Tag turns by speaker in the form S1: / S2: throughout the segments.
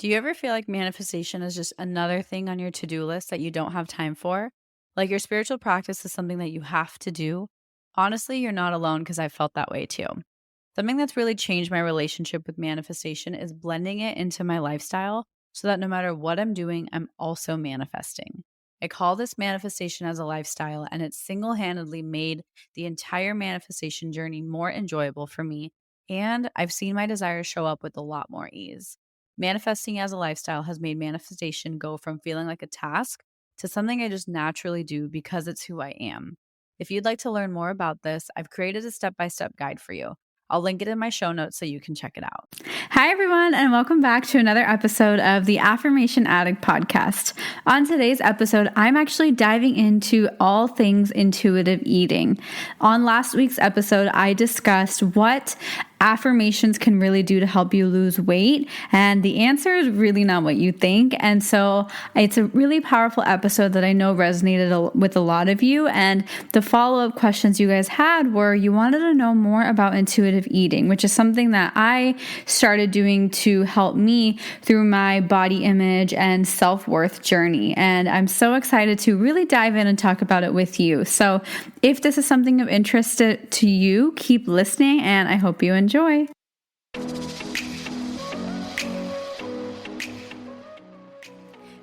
S1: Do you ever feel like manifestation is just another thing on your to-do list that you don't have time for? Like your spiritual practice is something that you have to do? Honestly, you're not alone because I felt that way too. Something that's really changed my relationship with manifestation is blending it into my lifestyle so that no matter what I'm doing, I'm also manifesting. I call this manifestation as a lifestyle, and it's single handedly made the entire manifestation journey more enjoyable for me. And I've seen my desires show up with a lot more ease. Manifesting as a lifestyle has made manifestation go from feeling like a task to something I just naturally do because it's who I am. If you'd like to learn more about this, I've created a step by step guide for you. I'll link it in my show notes so you can check it out.
S2: Hi, everyone, and welcome back to another episode of the Affirmation Addict podcast. On today's episode, I'm actually diving into all things intuitive eating. On last week's episode, I discussed what affirmations can really do to help you lose weight, and the answer is really not what you think. And so it's a really powerful episode that I know resonated with a lot of you. And the follow-up questions you guys had were you wanted to know more about intuitive eating, which is something that I started doing to help me through my body image and self-worth journey. And I'm so excited to really dive in and talk about it with you. So if this is something of interest to you, keep listening, and I hope you enjoy.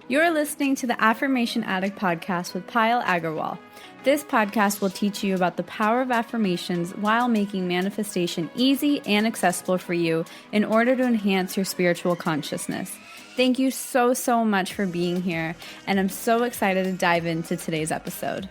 S2: You're listening to the Affirmation Addict podcast with Payal Agarwal. This podcast will teach you about the power of affirmations while making manifestation easy and accessible for you in order to enhance your spiritual consciousness. Thank you so much for being here, and I'm so excited to dive into today's episode.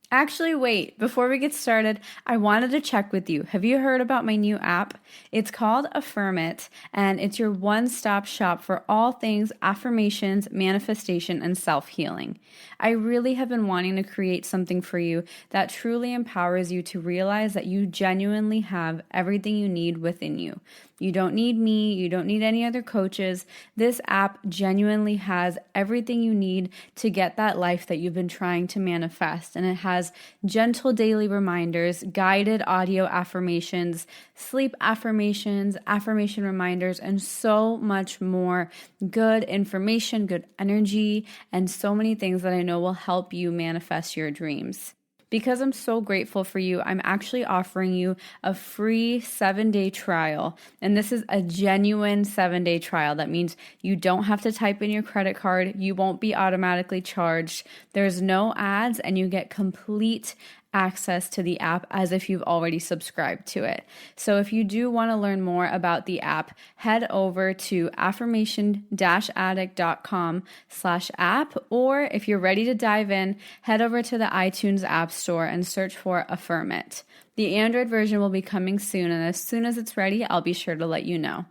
S2: Actually, wait, before we get started, I wanted to check with you. Have you heard about my new app? It's called Affirm It, and it's your one-stop shop for all things affirmations, manifestation, and self-healing. I really have been wanting to create something for you that truly empowers you to realize that you genuinely have everything you need within you. You don't need me. You don't need any other coaches. This app genuinely has everything you need to get that life that you've been trying to manifest. And it has gentle daily reminders, guided audio affirmations, sleep affirmations, affirmation reminders, and so much more good information, good energy, and so many things that I know will help you manifest your dreams. Because I'm so grateful for you, I'm actually offering you a free 7-day trial. And this is a genuine 7-day trial. That means you don't have to type in your credit card. You won't be automatically charged. There's no ads, and you get complete access to the app as if you've already subscribed to it. So if you do want to learn more about the app, head over to affirmation-addict.com/app, or if you're ready to dive in, head over to the iTunes App Store and search for Affirm It. The Android version will be coming soon, and as soon as it's ready, I'll be sure to let you know.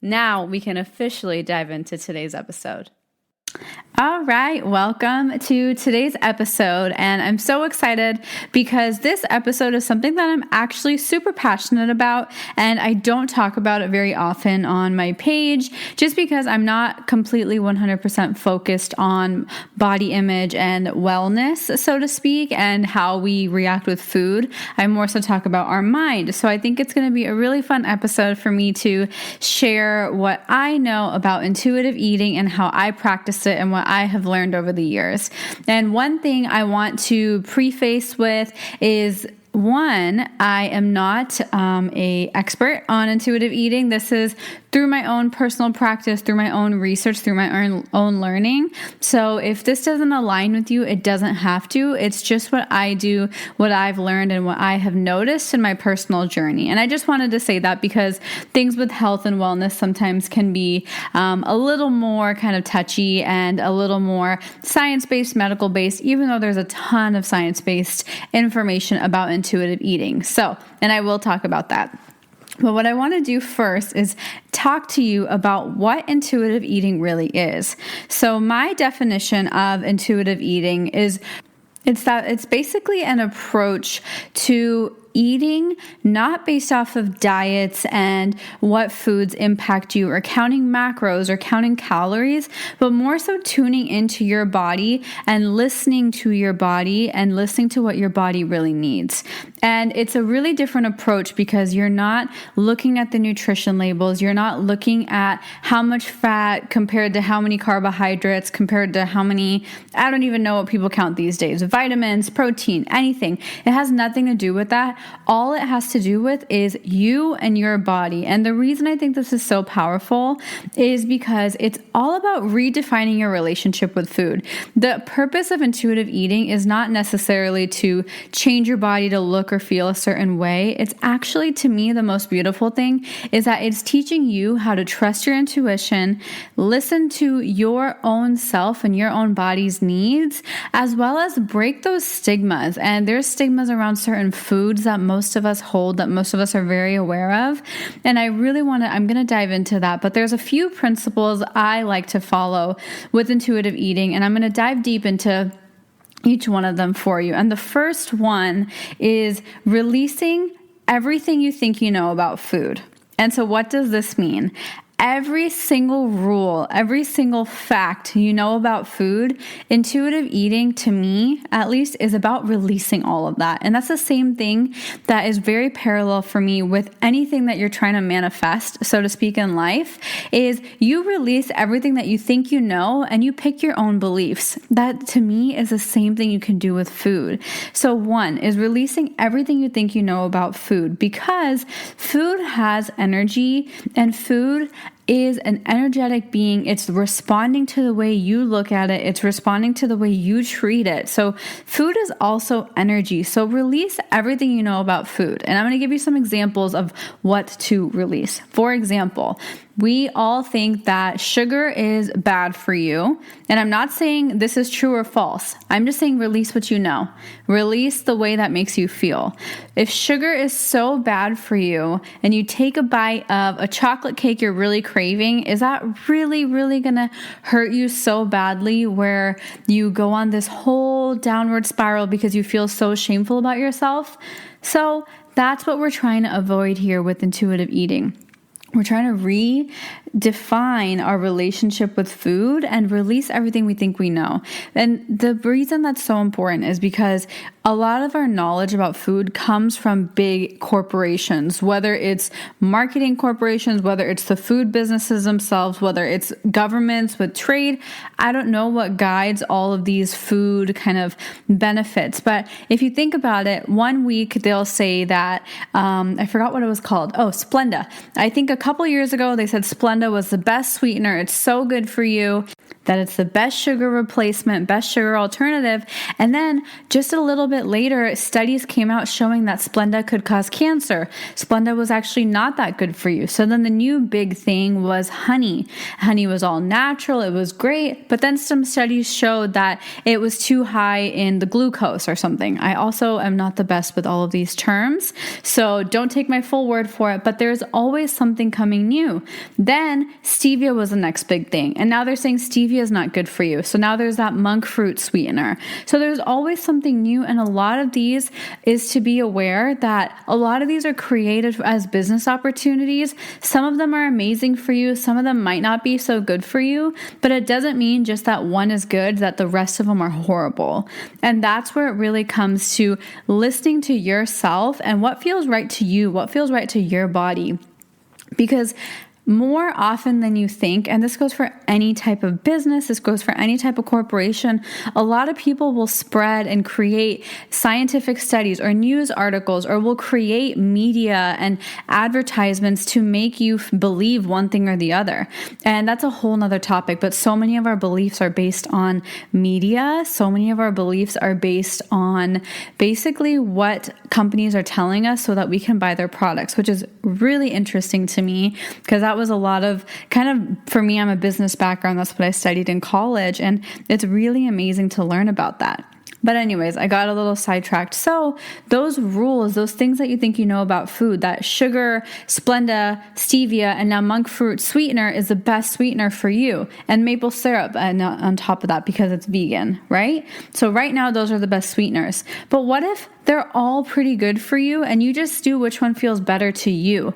S2: Now we can officially dive into today's episode. All right, welcome to today's episode, and I'm so excited because this episode is something that I'm actually super passionate about, and I don't talk about it very often on my page just because I'm not completely 100% focused on body image and wellness, so to speak, and how we react with food. I more so talk about our mind, so I think it's going to be a really fun episode for me to share what I know about intuitive eating and how I practice it and what I have learned over the years. And one thing I want to preface with is, one, I am not a expert on intuitive eating. This is through my own personal practice, through my own research, through my own learning. So if this doesn't align with you, it doesn't have to. It's just what I do, what I've learned, and what I have noticed in my personal journey. And I just wanted to say that because things with health and wellness sometimes can be a little more kind of touchy and a little more science-based, medical-based, even though there's a ton of science-based information about intuitive eating. So, and I will talk about that. But what I want to do first is talk to you about what intuitive eating really is. So my definition of intuitive eating is it's basically an approach to eating not based off of diets and what foods impact you or counting macros or counting calories, but more so tuning into your body and listening to your body and listening to what your body really needs. And it's a really different approach because you're not looking at the nutrition labels. You're not looking at how much fat compared to how many carbohydrates, compared to how many, I don't even know what people count these days, vitamins, protein, anything. It has nothing to do with that. All it has to do with is you and your body. And the reason I think this is so powerful is because it's all about redefining your relationship with food. The purpose of intuitive eating is not necessarily to change your body to look or feel a certain way. It's actually, to me, the most beautiful thing is that it's teaching you how to trust your intuition, listen to your own self and your own body's needs, as well as break those stigmas. And there's stigmas around certain foods that most of us hold, that most of us are very aware of. And I'm going to dive into that, but there's a few principles I like to follow with intuitive eating, and I'm going to dive deep into each one of them for you. And the first one is releasing everything you think you know about food. And so what does this mean? Every single rule, every single fact you know about food, intuitive eating, to me at least, is about releasing all of that. And that's the same thing that is very parallel for me with anything that you're trying to manifest, so to speak, in life, is you release everything that you think you know and you pick your own beliefs. That, to me, is the same thing you can do with food. So one is releasing everything you think you know about food, because food has energy, and food is an energetic being. It's responding to the way you look at it. It's responding to the way you treat it. So food is also energy. So release everything you know about food. And I'm going to give you some examples of what to release. For example, we all think that sugar is bad for you. And I'm not saying this is true or false. I'm just saying release what you know. Release the way that makes you feel. If sugar is so bad for you and you take a bite of a chocolate cake you're really craving, is that really, really going to hurt you so badly where you go on this whole downward spiral because you feel so shameful about yourself? So that's what we're trying to avoid here with intuitive eating. We're trying to redefine our relationship with food and release everything we think we know. And the reason that's so important is because a lot of our knowledge about food comes from big corporations, whether it's marketing corporations, whether it's the food businesses themselves, whether it's governments with trade. I don't know what guides all of these food kind of benefits. But if you think about it, one week they'll say that, I forgot what it was called. Oh, Splenda. I think a couple years ago they said Splenda was the best sweetener. It's so good for you, that it's the best sugar replacement, best sugar alternative. And then just a little bit later, studies came out showing that Splenda could cause cancer. Splenda was actually not that good for you. So then the new big thing was honey. Honey was all natural. It was great. But then some studies showed that it was too high in the glucose or something. I also am not the best with all of these terms, so don't take my full word for it, but there's always something coming new. Then stevia was the next big thing. And now they're saying stevia is not good for you. So now there's that monk fruit sweetener. So there's always something new. And a lot of these is to be aware that a lot of these are created as business opportunities. Some of them are amazing for you. Some of them might not be so good for you, but it doesn't mean just that one is good, that the rest of them are horrible. And that's where it really comes to listening to yourself and what feels right to you, what feels right to your body. Because more often than you think, and this goes for any type of business, this goes for any type of corporation, a lot of people will spread and create scientific studies or news articles, or will create media and advertisements to make you believe one thing or the other. And that's a whole nother topic, but so many of our beliefs are based on media. So many of our beliefs are based on basically what companies are telling us so that we can buy their products, which is really interesting to me, because that was a lot of kind of, for me, I'm a business background. That's what I studied in college. And it's really amazing to learn about that. But anyways, I got a little sidetracked. So those rules, those things that you think you know about food, that sugar, Splenda, stevia, and now monk fruit sweetener is the best sweetener for you. And maple syrup on top of that because it's vegan, right? So right now, those are the best sweeteners. But what if they're all pretty good for you and you just do which one feels better to you?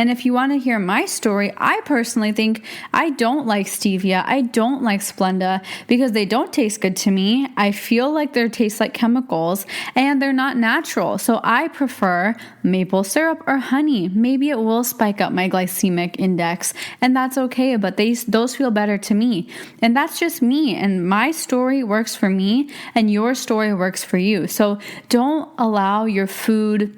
S2: And if you want to hear my story, I personally think I don't like stevia. I don't like Splenda because they don't taste good to me. I feel like they taste like chemicals and they're not natural. So I prefer maple syrup or honey. Maybe it will spike up my glycemic index, and that's okay, but those feel better to me. And that's just me, and my story works for me and your story works for you. So don't allow your food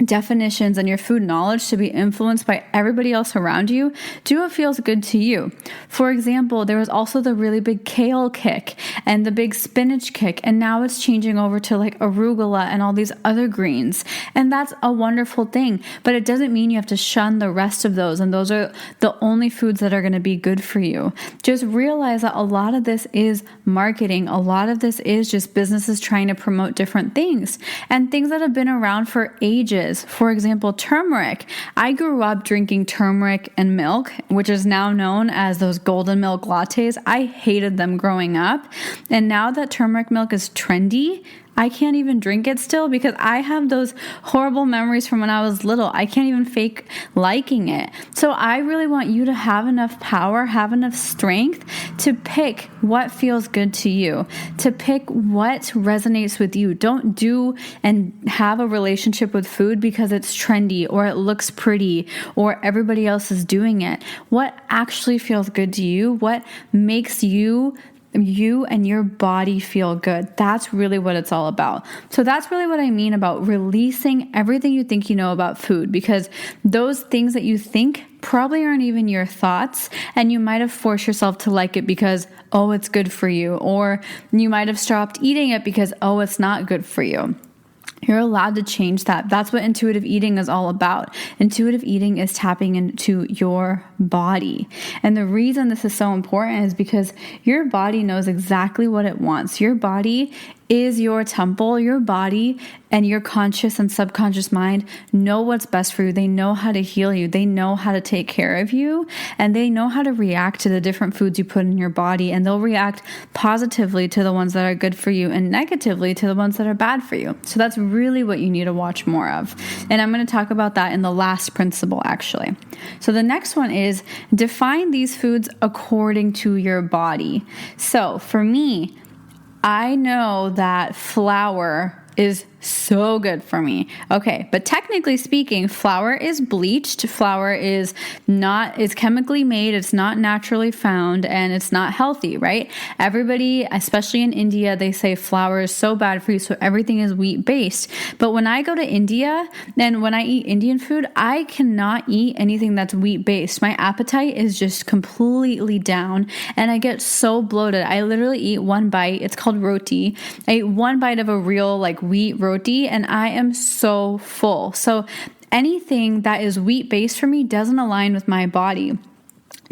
S2: definitions and your food knowledge to be influenced by everybody else around you. Do what feels good to you. For example, there was also the really big kale kick and the big spinach kick, and now it's changing over to like arugula and all these other greens. And that's a wonderful thing, but it doesn't mean you have to shun the rest of those, and those are the only foods that are going to be good for you. Just realize that a lot of this is marketing. A lot of this is just businesses trying to promote different things and things that have been around for ages. For example, turmeric. I grew up drinking turmeric and milk, which is now known as those golden milk lattes. I hated them growing up. And now that turmeric milk is trendy, I can't even drink it still because I have those horrible memories from when I was little. I can't even fake liking it. So I really want you to have enough power, have enough strength to pick what feels good to you, to pick what resonates with you. Don't do and have a relationship with food because it's trendy or it looks pretty or everybody else is doing it. What actually feels good to you? What makes you and your body feel good? That's really what it's all about. So that's really what I mean about releasing everything you think you know about food, because those things that you think probably aren't even your thoughts, and you might have forced yourself to like it because, oh, it's good for you, or you might have stopped eating it because, oh, it's not good for you. You're allowed to change that. That's what intuitive eating is all about. Intuitive eating is tapping into your body. And the reason this is so important is because your body knows exactly what it wants. Your body is your temple. Your body and your conscious and subconscious mind know what's best for you. They know how to heal you. They know how to take care of you, and they know how to react to the different foods you put in your body, and they'll react positively to the ones that are good for you and negatively to the ones that are bad for you. So that's really what you need to watch more of. And I'm going to talk about that in the last principle, actually. So the next one is define these foods according to your body. So for me, I know that flour is so good for me. Okay, but technically speaking, flour is bleached. Flour is chemically made. It's not naturally found, and it's not healthy, right? Everybody, especially in India, they say flour is so bad for you, so everything is wheat based. But when I go to India and when I eat Indian food, I cannot eat anything that's wheat based. My appetite is just completely down, and I get so bloated. I literally eat one bite. It's called roti. I eat one bite of a real wheat roti, and I am so full. So anything that is wheat based for me doesn't align with my body.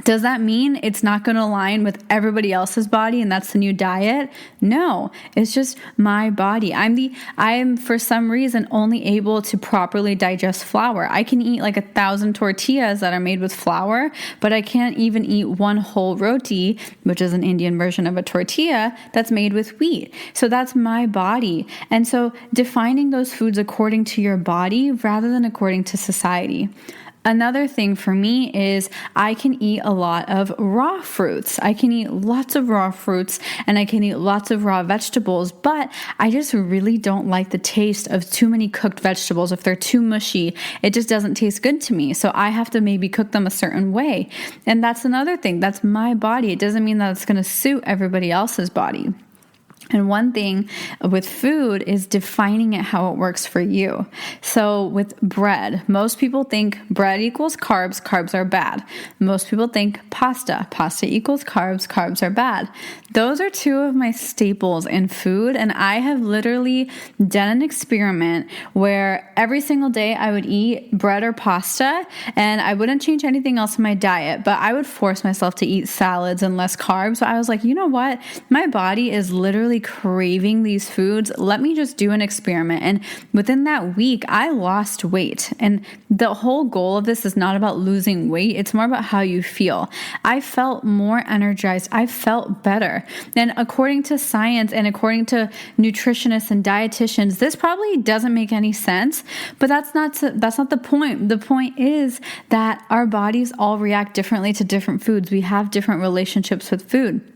S2: Does that mean it's not going to align with everybody else's body and that's the new diet? No, it's just my body. I am for some reason only able to properly digest flour. I can eat 1,000 tortillas that are made with flour, but I can't even eat one whole roti, which is an Indian version of a tortilla that's made with wheat. So that's my body. And so defining those foods according to your body rather than according to society. Another thing for me is I can eat a lot of raw fruits. I can eat lots of raw fruits and I can eat lots of raw vegetables, but I just really don't like the taste of too many cooked vegetables. If they're too mushy, it just doesn't taste good to me. So I have to maybe cook them a certain way. And that's another thing. That's my body. It doesn't mean that it's going to suit everybody else's body. And one thing with food is defining it how it works for you. So with bread, most people think bread equals carbs, carbs are bad. Most people think pasta equals carbs, carbs are bad. Those are two of my staples in food, and I have literally done an experiment where every single day I would eat bread or pasta, and I wouldn't change anything else in my diet, but I would force myself to eat salads and less carbs. So I was like, you know what? My body is literally really craving these foods, let me just do an experiment. And within that week, I lost weight. And the whole goal of this is not about losing weight. It's more about how you feel. I felt more energized. I felt better. And according to science and according to nutritionists and dietitians, this probably doesn't make any sense, but that's not the point. The point is that our bodies all react differently to different foods. We have different relationships with food.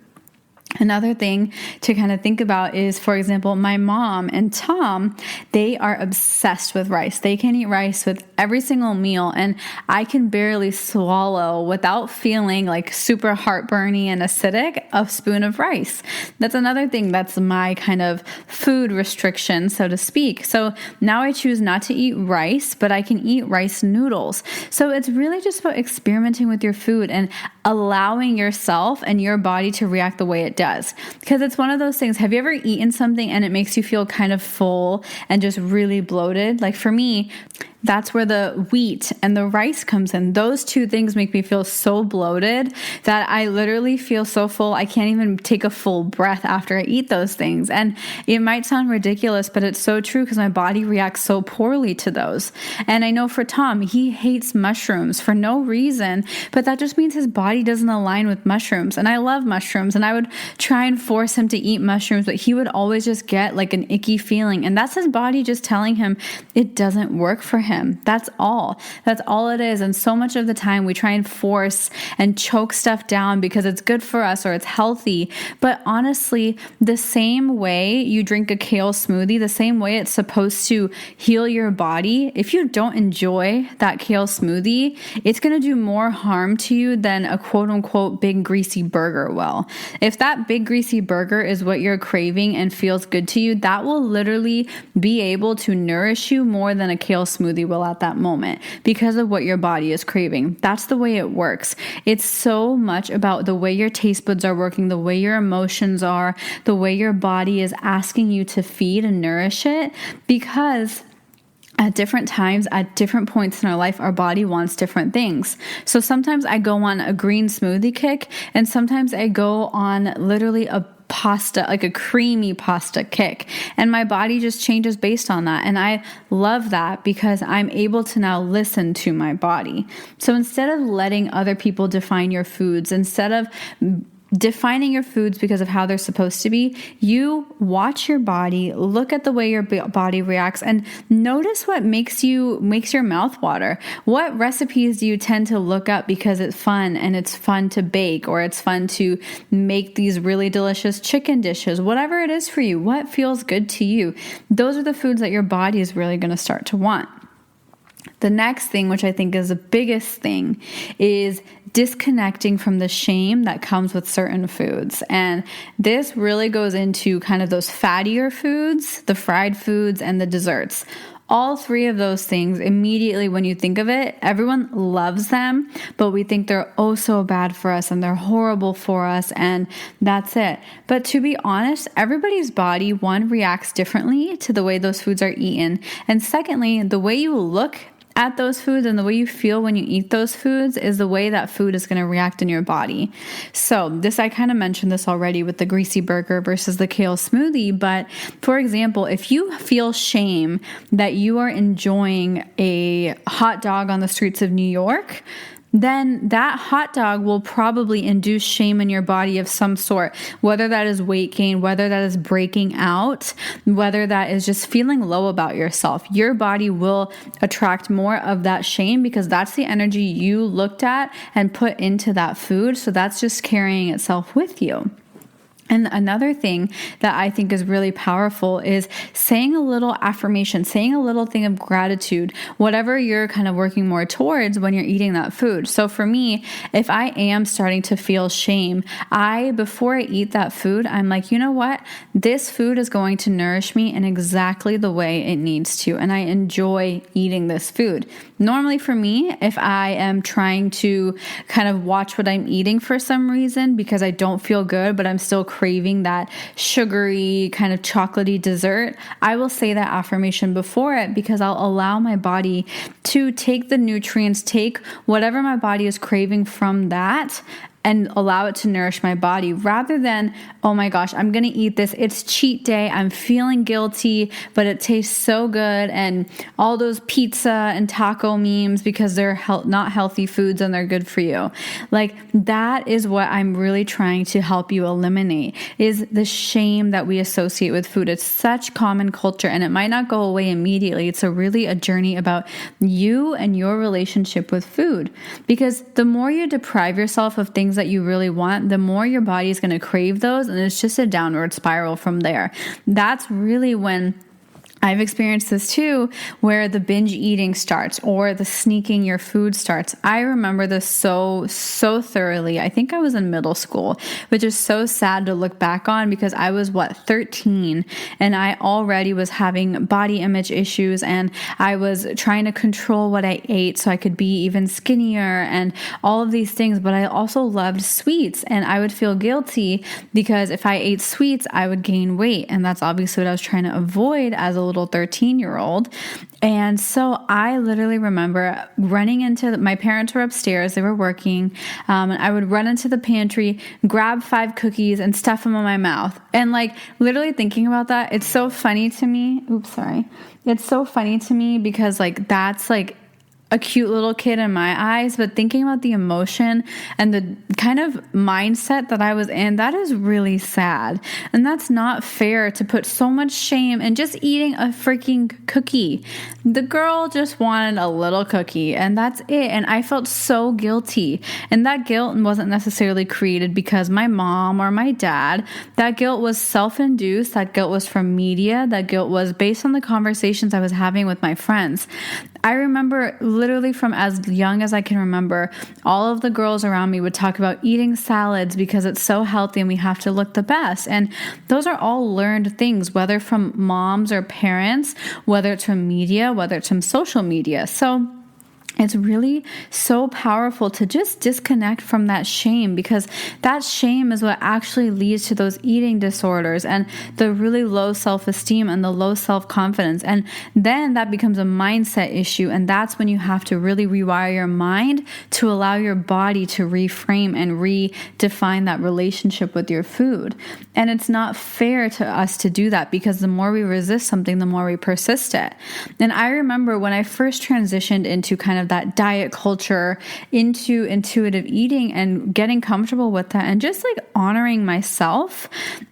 S2: Another thing to kind of think about is, for example, my mom and Tom, they are obsessed with rice. They can eat rice with every single meal, and I can barely swallow without feeling like super heartburny and acidic a spoon of rice. That's another thing that's my kind of food restriction, so to speak. So now I choose not to eat rice, but I can eat rice noodles. So it's really just about experimenting with your food and allowing yourself and your body to react the way it does. Because it's one of those things. Have you ever eaten something and it makes you feel kind of full and just really bloated? Like for me, that's where the wheat and the rice comes in. Those two things make me feel so bloated that I literally feel so full. I can't even take a full breath after I eat those things. And it might sound ridiculous, but it's so true because my body reacts so poorly to those. And I know for Tom, he hates mushrooms for no reason, but that just means his body doesn't align with mushrooms. And I love mushrooms, and I would try and force him to eat mushrooms, but he would always just get like an icky feeling. And that's his body just telling him it doesn't work for him. That's all. That's all it is. And so much of the time we try and force and choke stuff down because it's good for us or it's healthy. But honestly, the same way you drink a kale smoothie, the same way it's supposed to heal your body, if you don't enjoy that kale smoothie, it's going to do more harm to you than a quote unquote big greasy burger will. If that big greasy burger is what you're craving and feels good to you, that will literally be able to nourish you more than a kale smoothie will at that moment because of what your body is craving. That's the way it works. It's so much about the way your taste buds are working, the way your emotions are, the way your body is asking you to feed and nourish it, because at different times, at different points in our life, our body wants different things. So sometimes I go on a green smoothie kick, and sometimes I go on literally a pasta, like a creamy pasta kick. And my body just changes based on that. And I love that because I'm able to now listen to my body. So instead of letting other people define your foods, instead of defining your foods because of how they're supposed to be, you watch your body, look at the way your body reacts, and notice what makes your mouth water. What recipes do you tend to look up because it's fun and it's fun to bake, or it's fun to make these really delicious chicken dishes? Whatever it is for you, what feels good to you, those are the foods that your body is really going to start to want. The next thing, which I think is the biggest thing, is disconnecting from the shame that comes with certain foods. And this really goes into kind of those fattier foods, the fried foods, and the desserts. All three of those things, immediately when you think of it, everyone loves them, but we think they're oh so bad for us and they're horrible for us, and that's it. But to be honest, everybody's body, one, reacts differently to the way those foods are eaten. And secondly, the way you look at those foods and the way you feel when you eat those foods is the way that food is going to react in your body. So I kind of mentioned this already with the greasy burger versus the kale smoothie. But for example, if you feel shame that you are enjoying a hot dog on the streets of New York, then that hot dog will probably induce shame in your body of some sort, whether that is weight gain, whether that is breaking out, whether that is just feeling low about yourself. Your body will attract more of that shame because that's the energy you looked at and put into that food. So that's just carrying itself with you. And another thing that I think is really powerful is saying a little affirmation, saying a little thing of gratitude, whatever you're kind of working more towards when you're eating that food. So for me, if I am starting to feel shame, before I eat that food, I'm like, you know what? This food is going to nourish me in exactly the way it needs to. And I enjoy eating this food. Normally for me, if I am trying to kind of watch what I'm eating for some reason because I don't feel good, but I'm still craving that sugary kind of chocolatey dessert, I will say that affirmation before it because I'll allow my body to take the nutrients, take whatever my body is craving from that, and allow it to nourish my body rather than, oh my gosh, I'm going to eat this. It's cheat day. I'm feeling guilty, but it tastes so good. And all those pizza and taco memes because they're not healthy foods and they're good for you. Like that is what I'm really trying to help you eliminate, is the shame that we associate with food. It's such common culture and it might not go away immediately. It's really a journey about you and your relationship with food, because the more you deprive yourself of things that you really want, the more your body is going to crave those, and it's just a downward spiral from there. That's really when I've experienced this too, where the binge eating starts or the sneaking your food starts. I remember this so thoroughly. I think I was in middle school, which is so sad to look back on because I was 13 and I already was having body image issues and I was trying to control what I ate so I could be even skinnier and all of these things. But I also loved sweets and I would feel guilty because if I ate sweets, I would gain weight. And that's obviously what I was trying to avoid as a little 13-year-old. And so I literally remember running into my parents were upstairs, they were working, and I would run into the pantry, grab 5 cookies and stuff them in my mouth. And like literally thinking about that, it's so funny to me. It's so funny to me because like that's like a cute little kid in my eyes, but thinking about the emotion and the kind of mindset that I was in, that is really sad. And that's not fair to put so much shame in just eating a freaking cookie. The girl just wanted a little cookie and that's it. And I felt so guilty. And that guilt wasn't necessarily created because my mom or my dad. That guilt was self-induced. That guilt was from media. That guilt was based on the conversations I was having with my friends. I remember literally from as young as I can remember, all of the girls around me would talk about eating salads because it's so healthy and we have to look the best. And those are all learned things, whether from moms or parents, whether it's from media, whether it's from social media. So it's really so powerful to just disconnect from that shame, because that shame is what actually leads to those eating disorders and the really low self-esteem and the low self-confidence. And then that becomes a mindset issue. And that's when you have to really rewire your mind to allow your body to reframe and redefine that relationship with your food. And it's not fair to us to do that, because the more we resist something, the more we persist it. And I remember when I first transitioned into kind of that diet culture into intuitive eating and getting comfortable with that and just like honoring myself,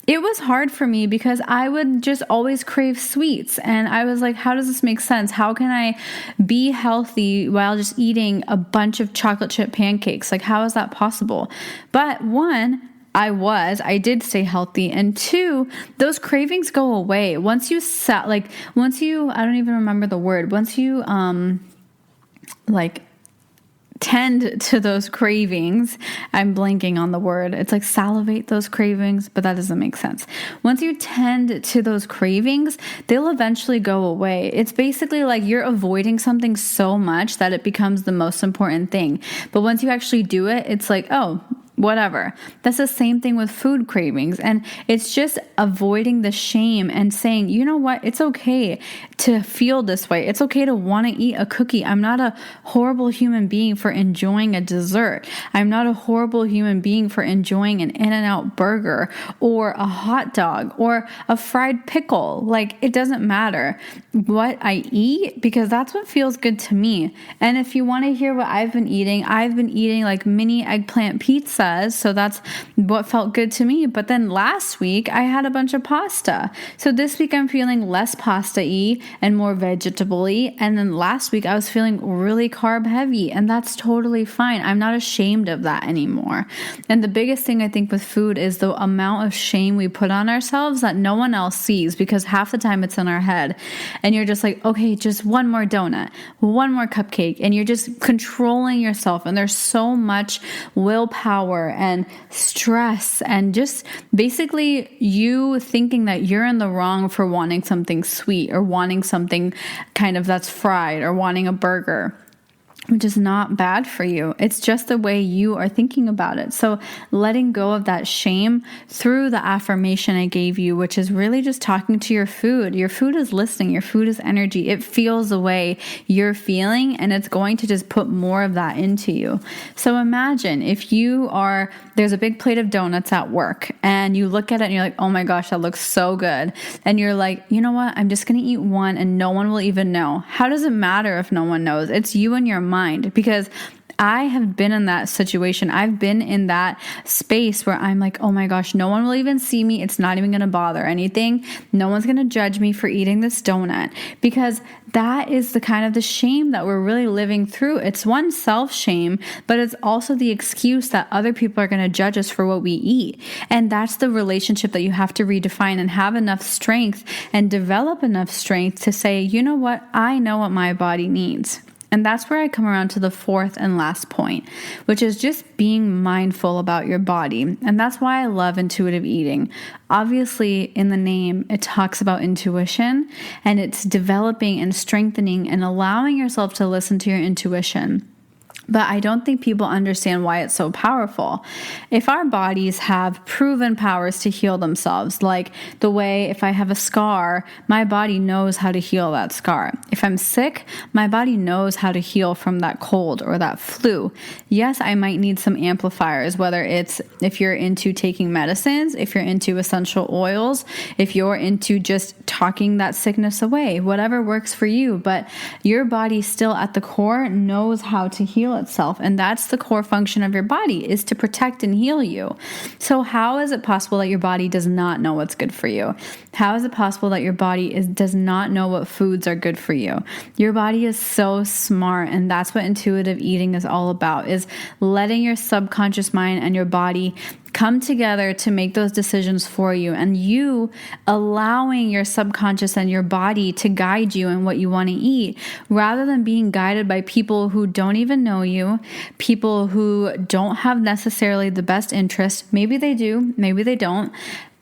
S2: it was hard for me because I would just always crave sweets. And I was like, how does this make sense? How can I be healthy while just eating a bunch of chocolate chip pancakes? Like, how is that possible? But one, I did stay healthy. And 2, those cravings go away. Once you I don't even remember the word. Once you, tend to those cravings. I'm blanking on the word. It's like salivate those cravings, but that doesn't make sense. Once you tend to those cravings, they'll eventually go away. It's basically like you're avoiding something so much that it becomes the most important thing. But once you actually do it, it's like, oh, whatever. That's the same thing with food cravings. And it's just avoiding the shame and saying, you know what? It's okay to feel this way. It's okay to want to eat a cookie. I'm not a horrible human being for enjoying a dessert. I'm not a horrible human being for enjoying an In-N-Out burger or a hot dog or a fried pickle. Like, it doesn't matter what I eat, because that's what feels good to me. And if you want to hear what I've been eating like mini eggplant pizza. So that's what felt good to me. But then last week I had a bunch of pasta. So this week I'm feeling less pasta-y and more vegetable-y. And then last week I was feeling really carb heavy, and that's totally fine. I'm not ashamed of that anymore. And the biggest thing I think with food is the amount of shame we put on ourselves that no one else sees, because half the time it's in our head and you're just like, okay, just one more donut, one more cupcake. And you're just controlling yourself. And there's so much willpower and stress and just basically you thinking that you're in the wrong for wanting something sweet or wanting something kind of that's fried or wanting a burger. which is not bad for you. It's just the way you are thinking about it. So letting go of that shame through the affirmation I gave you, which is really just talking to your food. Your food is listening. Your food is energy. It feels the way you're feeling, and it's going to just put more of that into you. So imagine if there's a big plate of donuts at work and you look at it and you're like, oh my gosh, that looks so good. And you're like, you know what? I'm just going to eat one and no one will even know. How does it matter if no one knows? It's you and your mind. Because I have been in that situation. I've been in that space where I'm like, oh my gosh, no one will even see me. It's not even going to bother anything. No one's going to judge me for eating this donut, because that is the kind of the shame that we're really living through. It's one self-shame, but it's also the excuse that other people are going to judge us for what we eat. And that's the relationship that you have to redefine and have enough strength and develop enough strength to say, you know what? I know what my body needs. And that's where I come around to the fourth and last point, which is just being mindful about your body. And that's why I love intuitive eating. Obviously, in the name, it talks about intuition, and it's developing and strengthening and allowing yourself to listen to your intuition. But I don't think people understand why it's so powerful. If our bodies have proven powers to heal themselves, like the way if I have a scar, my body knows how to heal that scar. If I'm sick, my body knows how to heal from that cold or that flu. Yes, I might need some amplifiers, whether it's if you're into taking medicines, if you're into essential oils, if you're into just talking that sickness away, whatever works for you. But your body still at the core knows how to heal itself. And that's the core function of your body, is to protect and heal you. So how is it possible that your body does not know what's good for you? How is it possible that your body does not know what foods are good for you? Your body is so smart. And that's what intuitive eating is all about, is letting your subconscious mind and your body come together to make those decisions for you, and you allowing your subconscious and your body to guide you in what you want to eat, rather than being guided by people who don't even know you, people who don't have necessarily the best interest. Maybe they do, maybe they don't.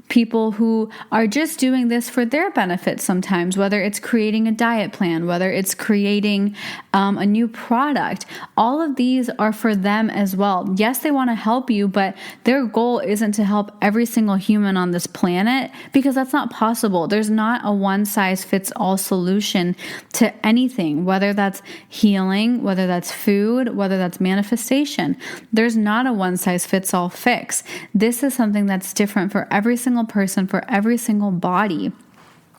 S2: People who are just doing this for their benefit sometimes, whether it's creating a diet plan, whether it's creating a new product. All of these are for them as well. Yes, they want to help you, but their goal isn't to help every single human on this planet, because that's not possible. There's not a one-size-fits-all solution to anything, whether that's healing, whether that's food, whether that's manifestation. There's not a one-size-fits-all fix. This is something that's different for every single person, for every single body.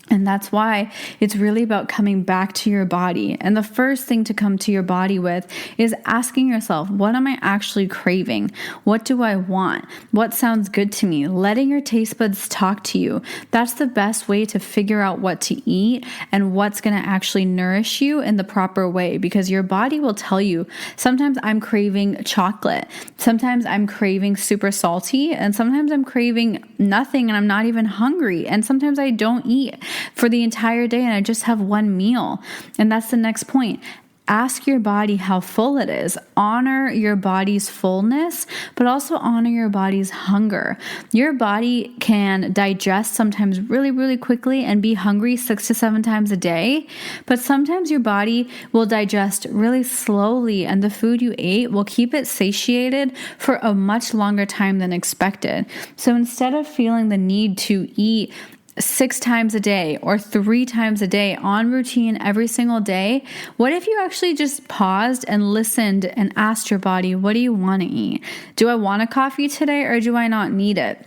S2: And that's why it's really about coming back to your body. And the first thing to come to your body with is asking yourself, what am I actually craving? What do I want? What sounds good to me? Letting your taste buds talk to you. That's the best way to figure out what to eat and what's going to actually nourish you in the proper way, because your body will tell you. Sometimes I'm craving chocolate. Sometimes I'm craving super salty. And sometimes I'm craving nothing and I'm not even hungry. And sometimes I don't eat for the entire day and I just have one meal. And that's the next point. Ask your body how full it is. Honor your body's fullness, but also honor your body's hunger. Your body can digest sometimes really, really quickly and be hungry 6 to 7 times a day. But sometimes your body will digest really slowly, and the food you ate will keep it satiated for a much longer time than expected. So instead of feeling the need to eat 6 times a day or 3 times a day on routine every single day, what if you actually just paused and listened and asked your body, what do you want to eat? Do I want a coffee today, or do I not need it?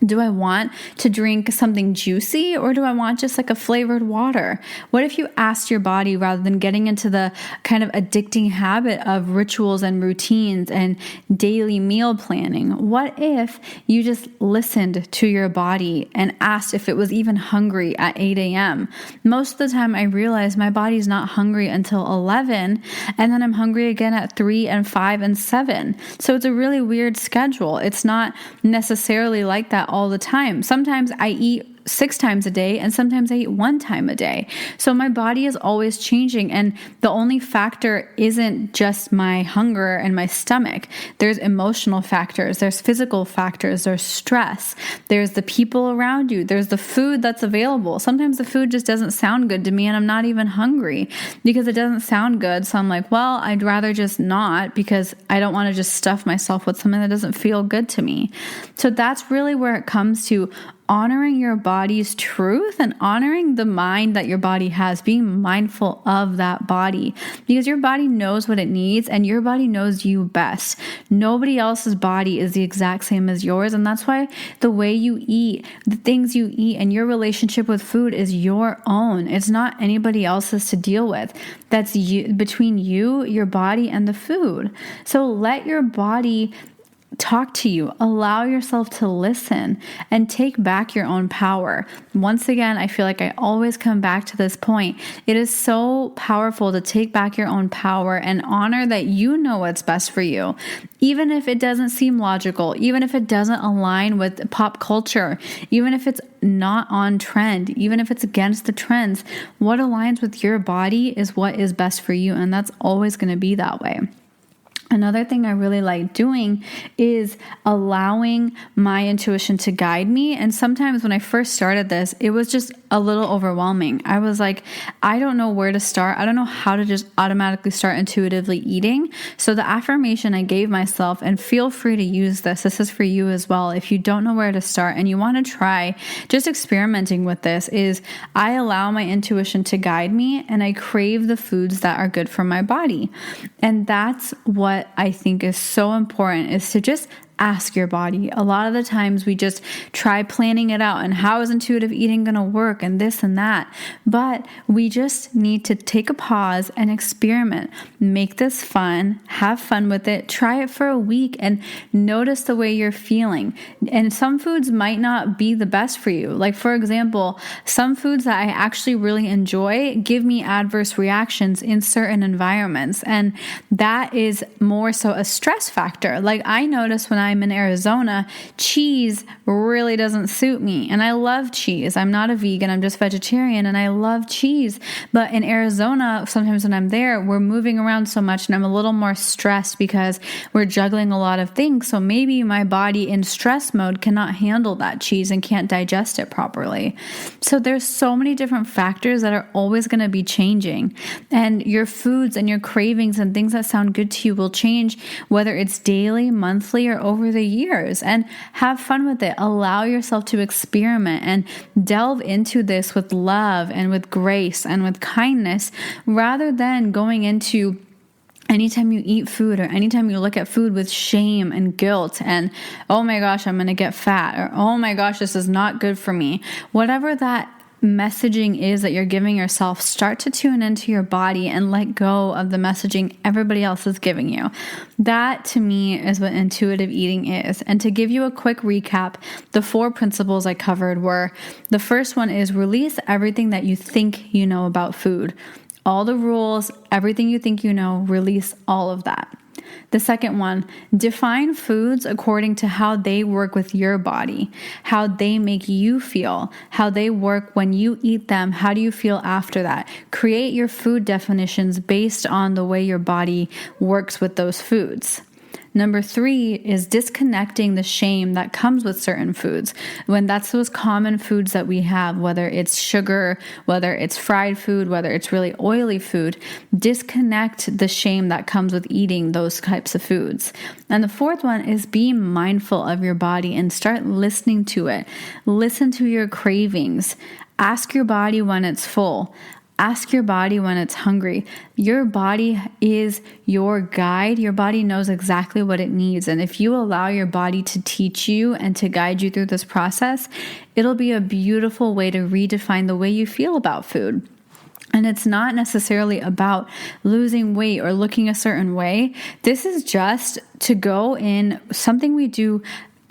S2: Do I want to drink something juicy, or do I want just like a flavored water? What if you asked your body, rather than getting into the kind of addicting habit of rituals and routines and daily meal planning? What if you just listened to your body and asked if it was even hungry at 8 a.m.? Most of the time I realize my body's not hungry until 11, and then I'm hungry again at 3 and 5 and 7. So it's a really weird schedule. It's not necessarily like that all the time. Sometimes I eat 6 times a day, and sometimes I eat 1 time a day. So my body is always changing, and the only factor isn't just my hunger and my stomach. There's emotional factors, there's physical factors, there's stress, there's the people around you, there's the food that's available. Sometimes the food just doesn't sound good to me, and I'm not even hungry because it doesn't sound good. So I'm like, well, I'd rather just not, because I don't want to just stuff myself with something that doesn't feel good to me. So that's really where it comes to honoring your body's truth and honoring the mind that your body has, being mindful of that body, because your body knows what it needs and your body knows you best. Nobody else's body is the exact same as yours. And that's why the way you eat, the things you eat, and your relationship with food is your own. It's not anybody else's to deal with. That's you, between you, your body, and the food. So let your body talk to you. Allow yourself to listen and take back your own power. Once again, I feel like I always come back to this point. It is so powerful to take back your own power and honor that you know what's best for you. Even if it doesn't seem logical, even if it doesn't align with pop culture, even if it's not on trend, even if it's against the trends, what aligns with your body is what is best for you. And that's always going to be that way. Another thing I really like doing is allowing my intuition to guide me. And sometimes when I first started this, it was just a little overwhelming. I was like, I don't know where to start. I don't know how to just automatically start intuitively eating. So the affirmation I gave myself, and feel free to use this. This is for you as well. If you don't know where to start and you want to try just experimenting with this, is I allow my intuition to guide me and I crave the foods that are good for my body. And that's what I think is so important, is to just ask your body. A lot of the times we just try planning it out and how is intuitive eating going to work and this and that. But we just need to take a pause and experiment. Make this fun. Have fun with it. Try it for a week and notice the way you're feeling. And some foods might not be the best for you. Like, for example, some foods that I actually really enjoy give me adverse reactions in certain environments. And that is more so a stress factor. Like, I notice when I'm in Arizona, cheese really doesn't suit me. And I love cheese. I'm not a vegan, I'm just vegetarian, and I love cheese. But in Arizona, sometimes when I'm there, we're moving around so much and I'm a little more stressed because we're juggling a lot of things. So maybe my body in stress mode cannot handle that cheese and can't digest it properly. So there's so many different factors that are always going to be changing. And your foods and your cravings and things that sound good to you will change, whether it's daily, monthly, or over the years. And have fun with it. Allow yourself to experiment and delve into this with love and with grace and with kindness, rather than going into anytime you eat food or anytime you look at food with shame and guilt and, oh my gosh, I'm going to get fat, or oh my gosh, this is not good for me. Whatever that messaging is that you're giving yourself, start to tune into your body and let go of the messaging everybody else is giving you. That, to me, is what intuitive eating is. And to give you a quick recap, the 4 principles I covered were, the first one is release everything that you think you know about food. All the rules, everything you think you know, release all of that. The second one, define foods according to how they work with your body, how they make you feel, how they work when you eat them, how do you feel after that. Create your food definitions based on the way your body works with those foods. Number 3 is disconnecting the shame that comes with certain foods. When that's those common foods that we have, whether it's sugar, whether it's fried food, whether it's really oily food, disconnect the shame that comes with eating those types of foods. And the 4th one is be mindful of your body and start listening to it. Listen to your cravings. Ask your body when it's full. Ask your body when it's hungry. Your body is your guide. Your body knows exactly what it needs. And if you allow your body to teach you and to guide you through this process, it'll be a beautiful way to redefine the way you feel about food. And it's not necessarily about losing weight or looking a certain way. This is just to go in something we do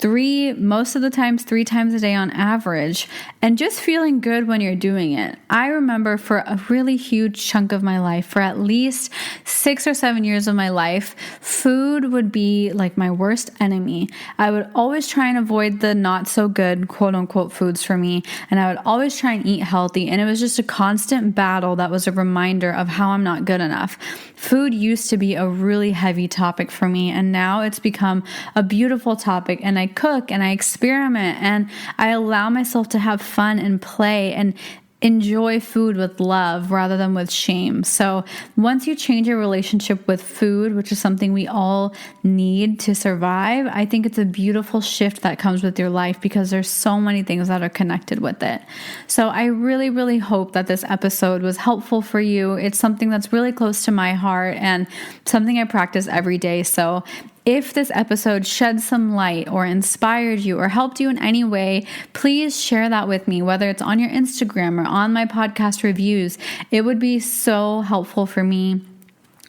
S2: most of the times 3 times a day on average, and just feeling good when you're doing it. I remember for a really huge chunk of my life, for at least 6 or 7 years of my life, food would be like my worst enemy. I would always try and avoid the not so good, quote unquote, foods for me, and I would always try and eat healthy, and it was just a constant battle that was a reminder of how I'm not good enough. Food used to be a really heavy topic for me, and now it's become a beautiful topic, and I cook and I experiment and I allow myself to have fun and play and enjoy food with love rather than with shame. So once you change your relationship with food, which is something we all need to survive, I think it's a beautiful shift that comes with your life because there's so many things that are connected with it. So I really, really hope that this episode was helpful for you. It's something that's really close to my heart and something I practice every day. So if this episode shed some light or inspired you or helped you in any way, please share that with me, whether it's on your Instagram or on my podcast reviews. It would be so helpful for me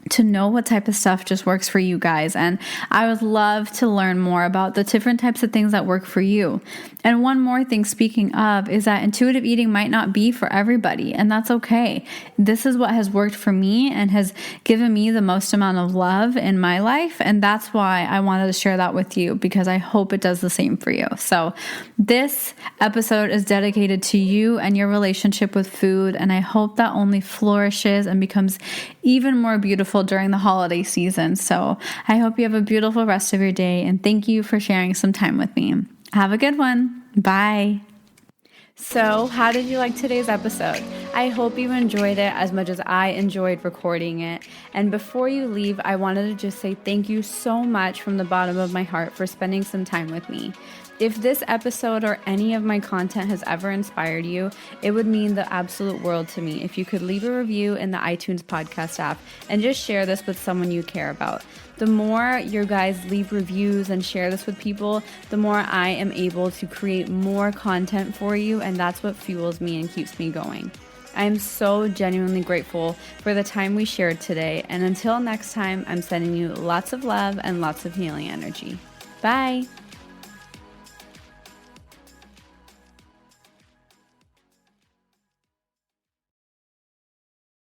S2: to know what type of stuff just works for you guys. And I would love to learn more about the different types of things that work for you. And one more thing, speaking of, is that intuitive eating might not be for everybody, and that's okay. This is what has worked for me and has given me the most amount of love in my life. And that's why I wanted to share that with you, because I hope it does the same for you. So this episode is dedicated to you and your relationship with food. And I hope that only flourishes and becomes even more beautiful during the holiday season. So I hope you have a beautiful rest of your day, and thank you for sharing some time with me. Have a good one. Bye. So, how did you like today's episode? I hope you enjoyed it as much as I enjoyed recording it. And before you leave, I wanted to just say thank you so much from the bottom of my heart for spending some time with me. If this episode or any of my content has ever inspired you, it would mean the absolute world to me if you could leave a review in the iTunes podcast app and just share this with someone you care about. The more your guys leave reviews and share this with people, the more I am able to create more content for you, and that's what fuels me and keeps me going. I am so genuinely grateful for the time we shared today, and until next time, I'm sending you lots of love and lots of healing energy. Bye!